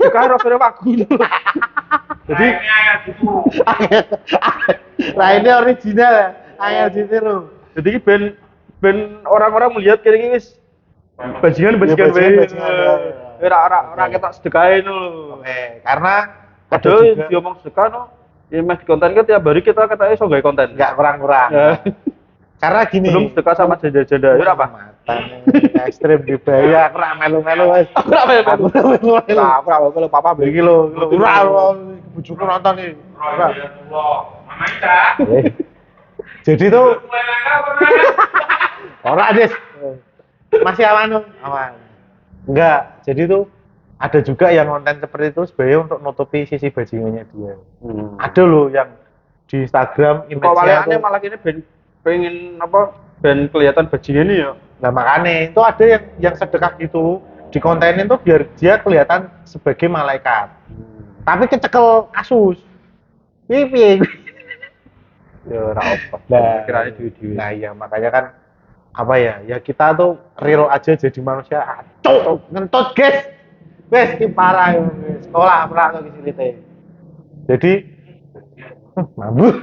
sedekah rasane wagu. Jadi Ini ayat itu. nah ini original ya. Ayah ditiru. Jadi iki ben orang-orang melihat kiri iki wis bajingan Ya, wae. bajingan, ya. Ora ketok sedekahe lho. Oke, karena ada Padahal juga diomong sedekah no, ya meh di konten kan tiap hari kita katanya iso gawe konten. nggak kurang-kurang. Ya. Karena gini. Belum sedekah sama janda-janda. Ya apa? Mantan ekstrim dibaya, aku rak melu-melu wis. Aku ora Aku melu-melu. Nah, aku ora kalau papa Iki lho, ora bojoku nonton iki. Ora. Rasulullah. Mama Ica. Jadi tuh Mulai langkah apa namanya? ora Des. Masih aman dong? Aman. Enggak. Jadi tuh ada juga yang konten seperti itu sebenarnya untuk nutupi sisi bajingannya dia. Ada loh yang di Instagram Kok image-nya waleane tuh. malah kene pengen apa? Ben kelihatan bajingan ini ya. Nah makanya itu ada yang sedekah gitu dikontenin tuh biar dia kelihatan sebagai malaikat. Tapi kecekel kasus. Piye. Ya ora apa. Nah, Kirane duwe-duwe. nah iya makanya kan apa ya kita tuh real aja jadi manusia. Cuk, ngentut guys. Wes ki parah ya, wes. Sekolah pernah tuh cerita. Jadi mabuk.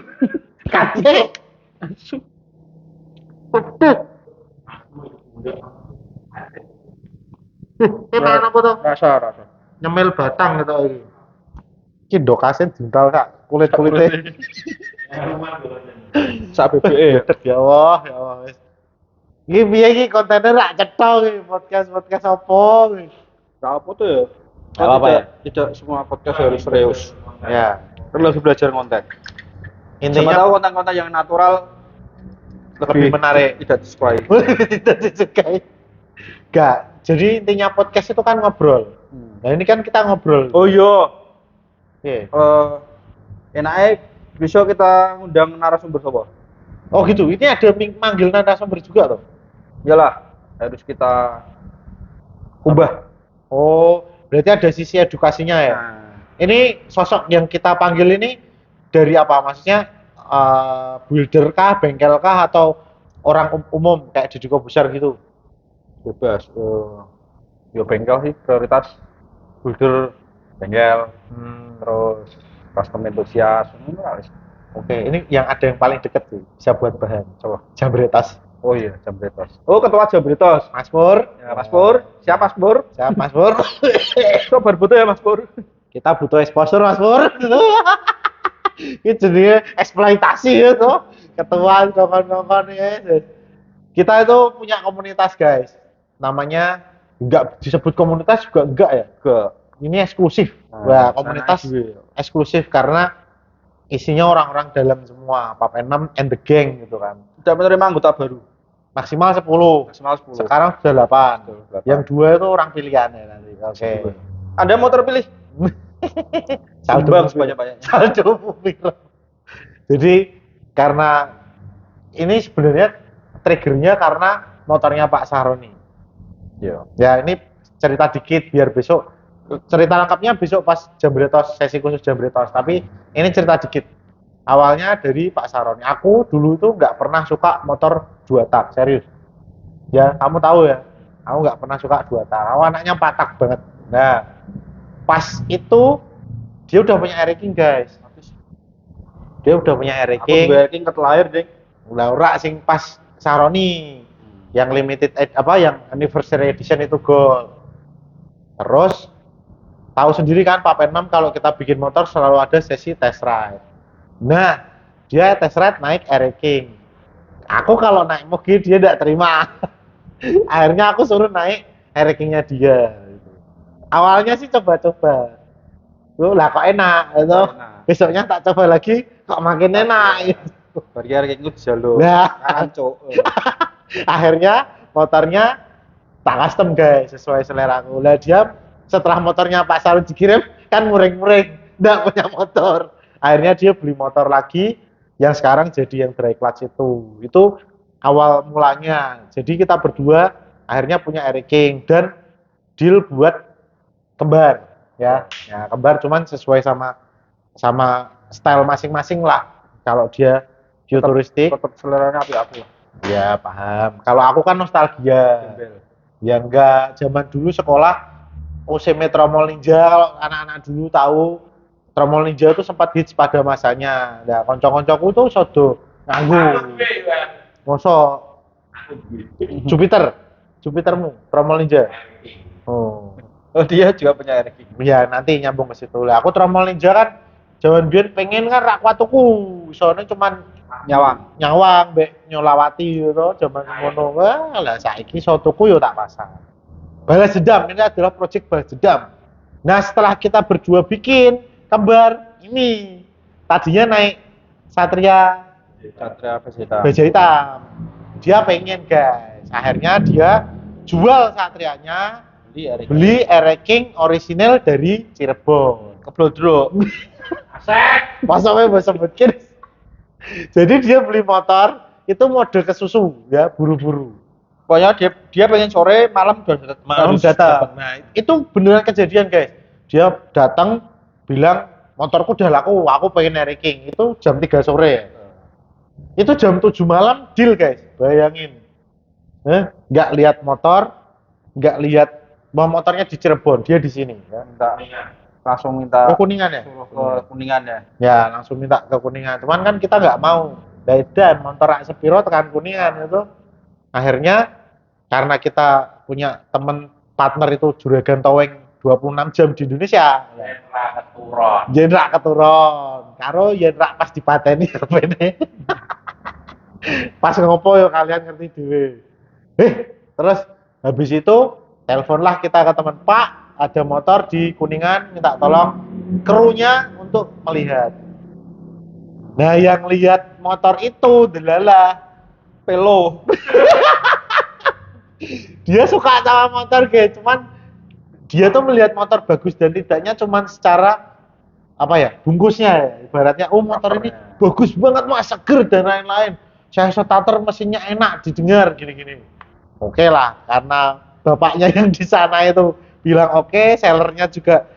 Kacek. Enak apa tuh? Rasa. Nyemil batang gitu iki. Iki dokasnya dintal Kak, kulit-kulitnya. Sak bebeke. Ya Allah, ya Allah wis. Iki piye iki kontennya rak cetha iki podcast opo iki. Ora apa tuh ya. Nggak apa-apa ya? Tidak semua podcast harus serius. Ya. Perlu lagi belajar konten. Siapa Intinya tahu konten-konten yang natural lebih menarik. tidak disukai. Tidak disukai. Enggak. Jadi intinya podcast itu kan ngobrol. Nah ini kan kita ngobrol. Oh iya. Iya. Enaknya besok kita ngundang narasumber siapa? Oh gitu. Ini ada manggil narasumber juga tuh. Iyalah, harus kita ubah. Oh, berarti ada sisi edukasinya ya. Nah, Ini sosok yang kita panggil ini dari apa? Maksudnya builder kah, bengkel kah, atau orang umum kayak Deddy Corbuzier gitu? bebas. Ya bengkel sih prioritas. Builder, bengkel, terus custom entusias. Oke, ini yang ada yang paling deket sih, bisa buat bahan. Coba, Jambretas. Oh iya, Jambretos. Oh, ketua Jambretos. Mas Pur. Ya, Mas Pur. Siapa Mas Pur? Siap, Mas Pur. Kok berbutuh ya Mas Pur? Kita butuh exposure, Mas Pur. Ini jadi eksploitasi gitu. Ketua, kawan-kawan ya. Kita itu punya komunitas, guys. Namanya enggak disebut komunitas juga enggak ya? Ke Ini eksklusif. Nah, Wah, komunitas sana juga. eksklusif karena isinya orang-orang dalam semua, Pap Enam and the gang gitu kan. tidak menerima anggota baru. Maksimal 10. Maksimal 10. Sekarang sudah 8. Sudah 8. Yang 2 itu orang pilihan ya nanti. Oke. Anda mau terpilih? Saldo Sumbang mobil. sebanyak-banyaknya. Saldo mobil. Jadi karena ini sebenarnya triggernya karena motornya Pak Sahroni. Iya. Ya ini cerita dikit biar besok cerita lengkapnya besok pas Jambretos, sesi khusus Jambretos. Tapi ini cerita dikit. Awalnya dari Pak Sahroni. Aku dulu tuh nggak pernah suka motor 2 tak, serius. Ya, kamu tahu ya. Aku nggak pernah suka 2 tak. Aku anaknya 4 tak banget. Nah, pas itu dia udah punya Air King, guys. Dia udah punya Air Aku King. backing ke lahir deh. Udah ora sing pas Sahroni. Yang limited yang anniversary edition itu gold. Terus tahu sendiri kan Pak Penam kalau kita bikin motor selalu ada sesi test ride. Nah, dia test ride naik Air King. Aku kalau naik moge dia tidak terima. Akhirnya aku suruh naik Air King-nya dia. Awalnya sih coba-coba. Lah kok enak gitu. Enak. Besoknya tak coba lagi kok makin enak gitu. Barrier kayak gitu jalur. Nah. Kancok. Akhirnya motornya tak custom guys sesuai selera aku. Lah dia setelah motornya Pak Saru dikirim kan muring-muring, nggak punya motor. Akhirnya dia beli motor lagi, yang sekarang jadi yang dry clutch itu awal mulanya. Jadi kita berdua akhirnya punya Eric King dan deal buat kembar ya kembar cuman sesuai sama style masing-masing lah. Kalau dia futuristik tetap seleranya api-api. ya paham. Kalau aku kan nostalgia. Ya enggak, zaman dulu sekolah UCM Tromol Ninja, kalau anak-anak dulu tahu Tromol Ninja itu sempat hits pada masanya. Nah, konco-koncoku tuh sodo nganggu. Mosok Jupitermu, Tromol Ninja. Oh. Oh, dia juga punya Eric King. Ya, nanti nyambung ke situ. Lah, aku Tromol Ninja kan zaman biyen pengen kan rak watuku. Soalnya cuman nyawang mbek nyolawati gitu zaman ngono. Wah, lah saiki sotoku yo tak pasang. Balas dendam ini adalah proyek balas dendam. Nah, setelah kita berdua bikin kembar ini tadinya naik Satria Baja Hitam. Dia pengen, guys. Akhirnya dia jual Satrianya, beli Eric King orisinal dari Cirebon. Keblodro. Asek. Masuknya bahasa sebutkin. Jadi dia beli motor itu mode kesusu ya, buru-buru. Pokoknya dia pengen sore malam Malam datang. Nah, itu beneran kejadian, guys. Dia datang bilang motorku udah laku, aku pengen Eric King. Itu jam 3 sore ya. Itu jam 7 malam deal, guys. Bayangin. Nggak lihat motor, nggak lihat motornya di Cirebon, dia di sini ya. Langsung minta ke Kuningan ya? ke Kuningan ya. Ya, langsung minta ke Kuningan. Cuman kan kita nggak mau. Dan motor rak sepiro tekan Kuningan itu. Akhirnya karena kita punya temen partner itu juragan towing 26 jam di Indonesia. Jenderal keturun. Karo jenderal pas dipateni HP-ne. Pas ngopo yo kalian ngerti dhewe. Terus habis itu teleponlah kita ke teman, Pak, ada motor di Kuningan, minta tolong krunya untuk melihat. Nah, yang lihat motor itu delalah Pelo. Dia suka sama motor, guys. Cuman dia tuh melihat motor bagus dan tidaknya cuman secara apa ya, bungkusnya ya. Ibaratnya, oh motor ini bagus banget, Mas, seger dan lain-lain. Saya starter mesinnya enak didengar gini-gini. Oke lah, karena bapaknya yang di sana itu bilang oke, sellernya juga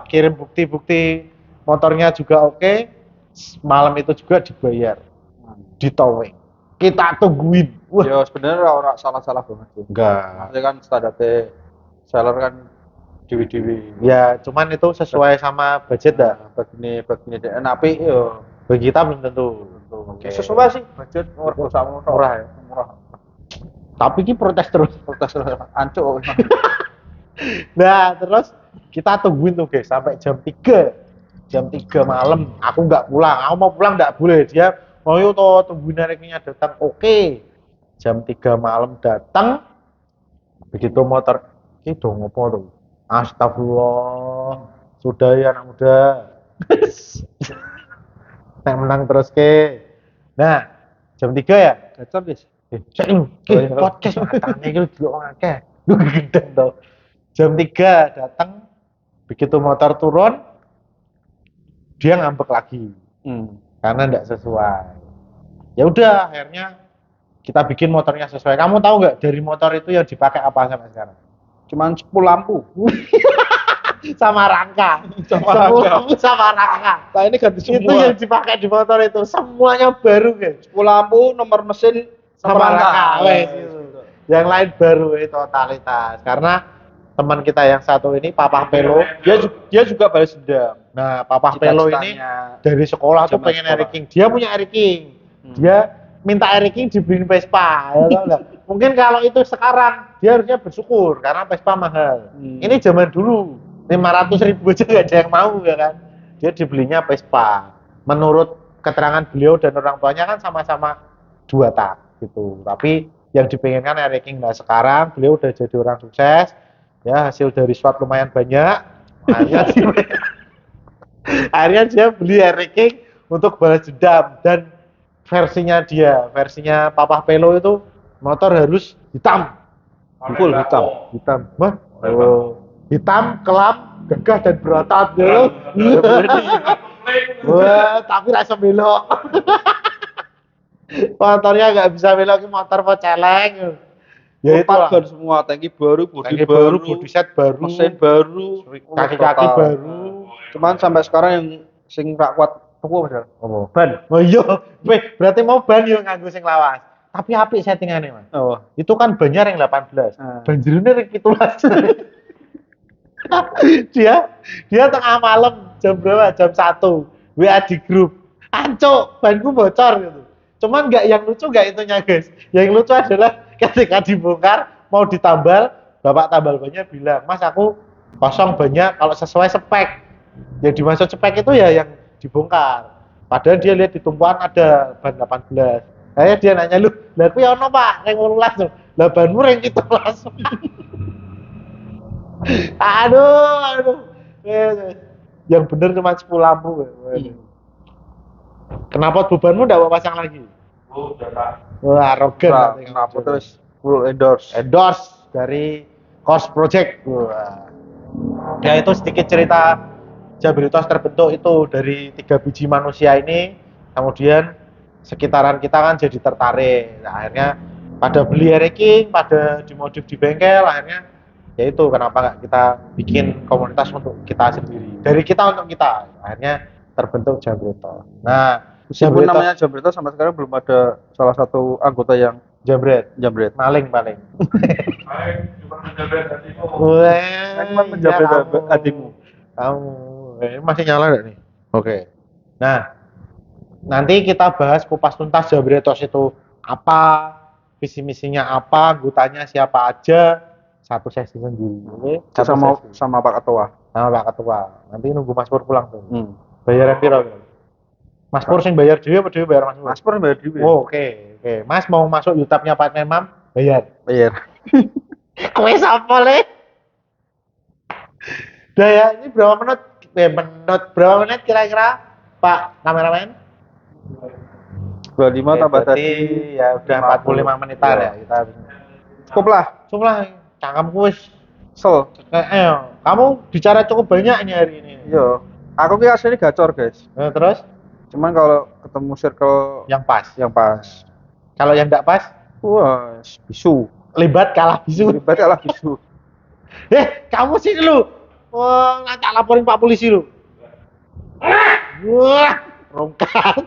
kirim bukti-bukti motornya juga oke. Malam itu juga dibayar, di towing. Kita tungguin. Wah. Ya sebenarnya orang salah-salah banget sih. Enggak. Maksudnya kan standarnya seller kan dewi-dewi. Ya, cuman itu sesuai sama budget dah. Begini deh. Tapi yo bagi kita belum tentu. Oke. Sesuai sih budget murah ya. Murah. Tapi ki protes terus. Ancuk. Nah, terus kita tungguin tuh, guys, sampai jam 3. Jam 3 malam, aku nggak pulang. Aku mau pulang nggak boleh. Dia mau yuk toh tungguin Ericnya datang. Oke. Jam 3 malam datang. Begitu motor ki dong ngopo tuh. Astagfirullah. Sudah ya anak muda. Nek menang terus ke. Nah, jam 3 ya? Gacor, guys. Podcast matanya itu juga akeh. Lu gendeng tau. Jam 3 datang, begitu motor turun, dia ngambek lagi. Karena enggak sesuai. Ya udah, akhirnya kita bikin motornya sesuai. Kamu tahu nggak dari motor itu yang dipakai apa sampai sekarang? Cuman 10 lampu. Sama rangka. Sama rangka. Nah, ini ganti semua. Itu yang dipakai di motor itu semuanya baru, guys. 10 lampu, nomor mesin sama rangka. Gitu. Yang lain baru totalitas. Karena teman kita yang satu ini Papa Pelo, dia juga balas dendam. Nah, Papa Pelo ini dari sekolah tuh pengen Eric King. Dia punya Eric King. Dia minta Eric King dibeliin Vespa. Ya, mungkin kalau itu sekarang dia harusnya bersyukur karena Vespa mahal. Ini zaman dulu 500.000 aja nggak ada yang mau ya kan. Dia dibelinya Vespa. Menurut keterangan beliau dan orang tuanya kan sama-sama 2 tak gitu. Tapi yang dipengenkan Eric King. Nah, sekarang beliau udah jadi orang sukses. Ya, hasil dari swap lumayan banyak. Akhirnya dia beli Eric King untuk balas dendam dan versinya Papa Pelo itu motor harus hitam. Full hitam. Wah. Oh. hitam, kelam, gagah dan berotot gitu. Wah, tapi rasa belok. Motornya nggak bisa belok, motor kok celeng. Ya itu Empat ban semua, tangki baru, bodi Tangki baru, body set baru, mesin baru, kaki-kaki total. baru. Cuman sampai sekarang yang sing rak kuat tuku padahal. Ban. Oh iya, berarti mau ban yo nganggo sing lawas. Tapi apik settingannya, Mas. Oh. Itu kan bannya ring 18. Banjirnya ring 17. dia tengah malam jam berapa? Jam 1. WA di grup. Ancuk, banku bocor gitu. Cuman yang lucu itunya, guys. Yang lucu adalah ketika dibongkar mau ditambal, bapak tambal bannya bilang, "Mas, aku kosong bannya kalau sesuai spek." Yang dimaksud spek itu ya yang dibongkar. Padahal dia lihat di tumpuan ada ban 18. Akhirnya dia nanya, "Lu, lah kuwi ono, Pak, ring 18 lho." Lah banmu ring 17. Aduh. Yang bener cuma 10 lampu. Kenapa bebanmu enggak mau pasang lagi? Oh, udah tak. Wah, arogan. Kenapa terus full endorse. Endorse dari Cost Project. Wah. Ya itu sedikit cerita Jabritos terbentuk itu dari 3 biji manusia ini. Kemudian sekitaran kita kan jadi tertarik. Nah, akhirnya pada beli ranking, pada dimodif di bengkel, akhirnya ya itu kenapa nggak kita bikin komunitas untuk kita sendiri. Dari kita untuk kita. Akhirnya terbentuk Jabritos. Nah, Meskipun namanya Jabritos sampai sekarang belum ada salah satu anggota yang jambret, paling. Paling cuma menjabret hatimu. Wah, menjabret hatimu. Kamu masih nyala nggak nih? Oke. Nah, nanti kita bahas kupas tuntas Jabritos itu apa, visi misinya apa, anggotanya siapa aja, satu sesi sendiri. Oke? Sama Pak Ketua. Sama Pak Ketua. Nanti nunggu Mas Pur pulang tuh. Bayaran piro? Mas Pur sing bayar dhewe apa dhewe bayar Mas Pur? Mas Pur bayar dhewe. Oh, oke. Mas mau masuk YouTube-nya Pak Memam, bayar. Kowe sapa le? Udah ya, ini berapa menit? Berapa menit kira-kira Pak kameramen? 25 tambah tadi ya udah 45 menitan ya kita. Cukup lah. Cangkemku wis Sel. Kamu bicara cukup banyak ini hari ini. Iya. Aku ki aslinya gacor, guys. Terus? Cuman kalau ketemu circle yang pas. Kalau yang enggak pas, wah, bisu. Libat kalah bisu. Kamu sih lu. Wah, tak laporin Pak Polisi lu. Wah, rongkat.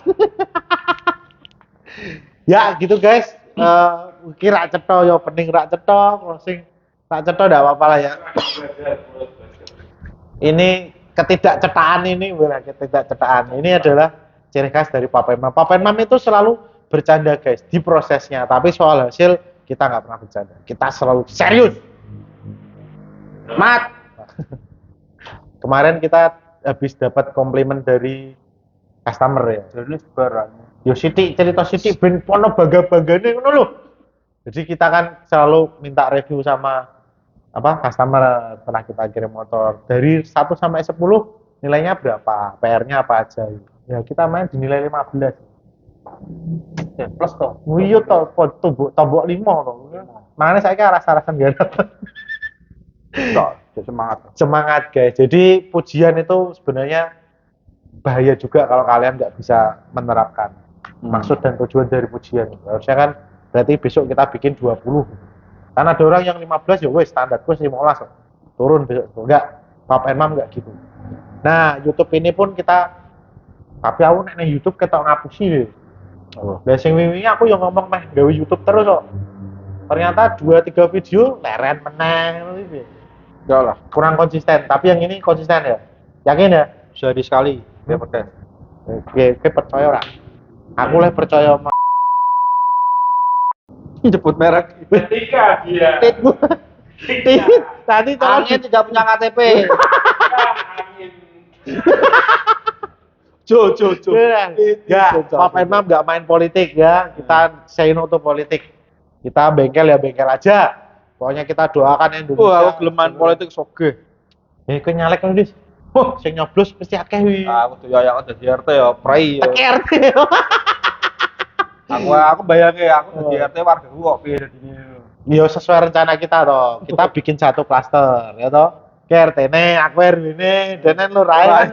Ya, gitu guys. Kira cetha ya pening rak cetha, closing rak cetha enggak apa-apa lah ya. Ini ketidakcetaan ini adalah ciri khas dari Pak Penmam. Pak Penmam itu selalu bercanda guys di prosesnya, tapi soal hasil kita nggak pernah bercanda. Kita selalu serius. Mat. Kemarin kita habis dapat komplimen dari customer ya. Jadi barang. Yo Siti cerita Siti ben pono bangga-banggane ngono lho. Jadi kita kan selalu minta review sama customer setelah kita kirim motor. Dari 1 sampai 10 nilainya berapa? PR-nya apa aja? Ya kita main di nilai 15. Ya, plus toh. Iya toh, tombok 5 toh. Makanya saya rasa-rasan gak dapat. Semangat guys. Jadi pujian itu sebenarnya bahaya juga kalau kalian nggak bisa menerapkan maksud dan tujuan dari pujian. Harusnya kan berarti besok kita bikin 20. Karena ada orang yang 15 ya wes standar terus 15 turun besok. Enggak, Pak Penmam enggak gitu. Nah, YouTube ini pun kita tapi aku nek YouTube ketok ngapusi deh. Lah sing wingi aku yang ngomong meh gawe YouTube terus kok. Ternyata 2-3 video leren meneh ngono iki. Enggak lah, kurang konsisten, tapi yang ini konsisten ya. Yakin ya? Sehari sekali dia pakai. Oke, percaya ora? Aku lah percaya sama jemput merek. Ketika dia tadi Angin tidak punya KTP. angin. Jo. Ya, Pak Penmam nggak main politik ya. Kita say no to politik. Kita bengkel ya bengkel aja. Pokoknya kita doakan Indonesia. Wah, aku gelem main politik soge. Kowe nyalek kan, Dis. Sing nyoblos mesti akeh wi. Aku tuh ya dadi RT ya, prei. RT. Aku bayangke aku dadi RT warga kok piye dadine. Ya sesuai rencana kita toh. Kita bikin satu klaster ya toh. Oke RT-ne, aku RW-ne, denen lurahe.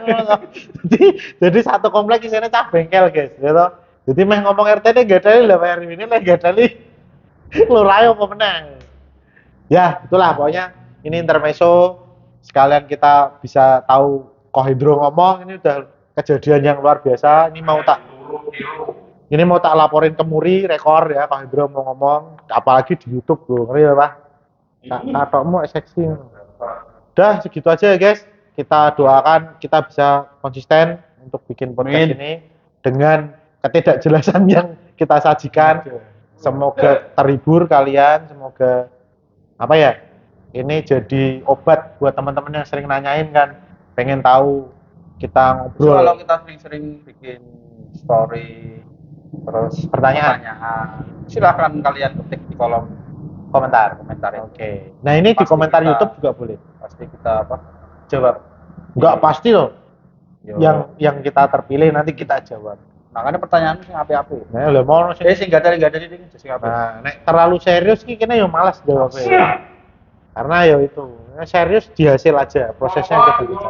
Jadi satu komplek isine cah bengkel, guys, gitu. Jadi meh ngomong RT-ne gadali lah RW-ne lek gadali lurahe apa meneh. Ya, itulah pokoknya ini intermezzo sekalian kita bisa tahu Kohindro ngomong ini udah kejadian yang luar biasa. Ini mau tak laporin ke Muri rekor ya Kohindro mau ngomong apalagi di YouTube bro, ngeri ya Pak. Katokmu seksi. Udah segitu aja ya guys. Kita doakan kita bisa konsisten untuk bikin podcast ini dengan ketidakjelasan yang kita sajikan. Semoga terhibur kalian, semoga apa ya? Ini jadi obat buat teman-teman yang sering nanyain kan, pengen tahu kita ngobrol. Kalau kita sering-sering bikin story terus pertanyaan, silahkan kalian ketik di kolom komentar. Oke. Nah ini di komentar YouTube juga boleh. Pasti kita jawab. Enggak pasti loh. Yang kita terpilih nanti kita jawab. Makanya pertanyaan sing api-api. Nah, lho mau sing enggak ada ini sing api. Nah, nek terlalu serius ki kene yo malas jawabnya. Karena ya itu, serius di hasil aja, prosesnya kita bisa.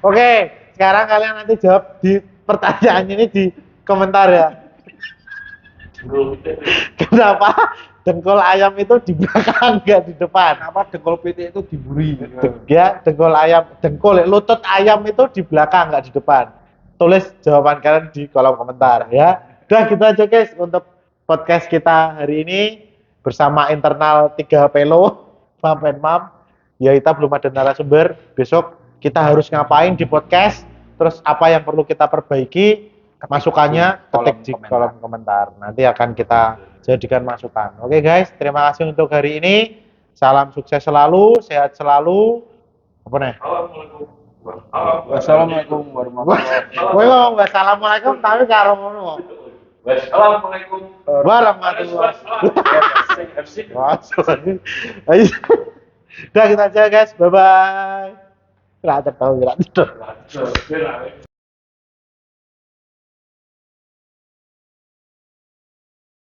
Oke, sekarang kalian nanti jawab di pertanyaan ini di komentar ya. Kenapa dengkul ayam itu di belakang enggak di depan? Kenapa dengkul PT itu diburi? Ya, lutut ayam itu di belakang enggak di depan. Tulis jawaban kalian di kolom komentar ya. Udah gitu aja guys untuk podcast kita hari ini bersama internal 3 Pelo, Mam and Mam. Ya kita belum ada narasumber. Besok kita harus ngapain di podcast? Terus apa yang perlu kita perbaiki? Masukannya ketik di kolom komentar. Nanti akan kita jadikan masukan. Oke guys, terima kasih untuk hari ini. Salam sukses selalu, sehat selalu. Apa nih? Wassalamualaikum warahmatullahi wabarakatuh. Kowe ngomong wassalamualaikum tapi karo ngono. Wassalamualaikum Warahmatullahi wabarakatuh. Udah kita aja guys, bye bye. Tidak tahu, tidak tahu.